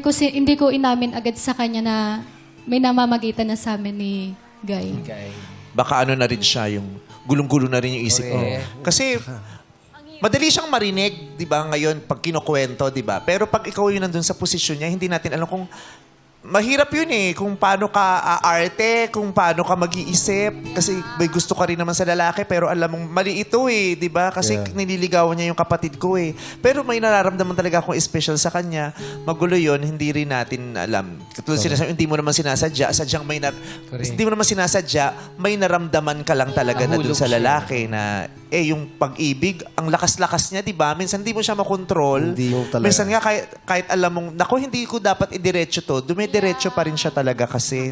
Hindi ko inamin agad sa kanya na may namamagitan na sa amin ni Guy. Baka ano na rin siya, yung gulong-gulo na rin yung isip mo. Kasi madali siyang marinig, di ba, ngayon, pag kinukwento, di ba? Pero pag ikaw yung nandun sa posisyon niya, hindi natin alam kung mahirap yun eh, kung paano ka aarte, kung paano ka mag-iisip. Kasi may gusto ka rin naman sa lalaki, pero alam mong mali ito eh, di ba? Kasi nililigawan niya yung kapatid ko eh. Pero may nararamdaman talaga akong special sa kanya. Magulo yun, hindi rin natin alam. Katulad sinasabi, hindi mo naman sinasadya, hindi mo naman sinasadya, may naramdaman ka lang talaga na dun sa lalaki na, yung pag-ibig, ang lakas-lakas niya, di ba? Minsan hindi mo siya makontrol. Hindi mo talaga. Minsan nga, kahit alam mong, naku, hindi ko dapat idiretso to, dumidiretso pa rin siya talaga kasi.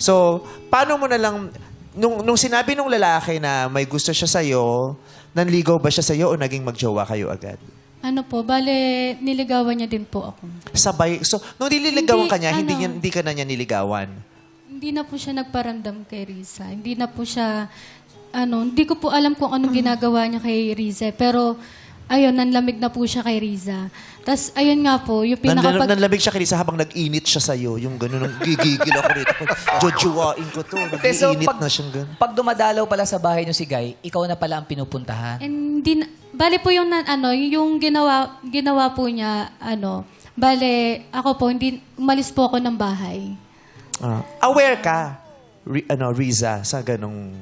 So, paano mo na lang, nung sinabi nung lalaki na may gusto siya sa'yo, nanligaw ba siya sa'yo o naging magjowa kayo agad? Ano po, bale, niligawan niya din po ako. Sabay. So, nung nililigawan Hindi, ka niya, ano, hindi ka na niya niligawan. Hindi na po siya nagparamdam kay Riza. Hindi na po siya, hindi ko po alam kung anong ginagawa niya kay Riza. Pero, ayun, nanlamig na po siya kay Riza. Tapos, ayun nga po, yung Nanlamig siya kinisa habang nag-init siya sa'yo. Yung gano'n, gigigil ako rito. Jojowain ko to. So, Nag-iinit na siyang gano'n. pag dumadalaw pala sa bahay niyo si Guy, ikaw na pala ang pinupuntahan. Hindi na, bale po yung, yung ginawa po niya, bale, ako po, umalis po ako ng bahay. Aware ka, Riza, sa ganong,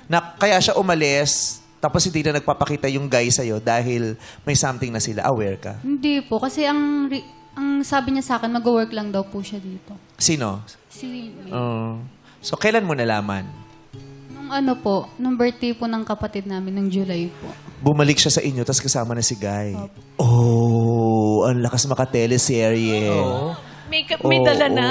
na kaya siya umalis, tapos hindi na nagpapakita yung guy sa'yo dahil may something na sila. Aware ka? Hindi po, kasi ang sabi niya sa akin, mag-work lang daw po siya dito. Sino? Si So, kailan mo nalaman? nung birthday po ng kapatid namin, ng July po. Bumalik siya sa inyo, tapos kasama na si Guy. Oh, ang lakas makateleserye. May dala na.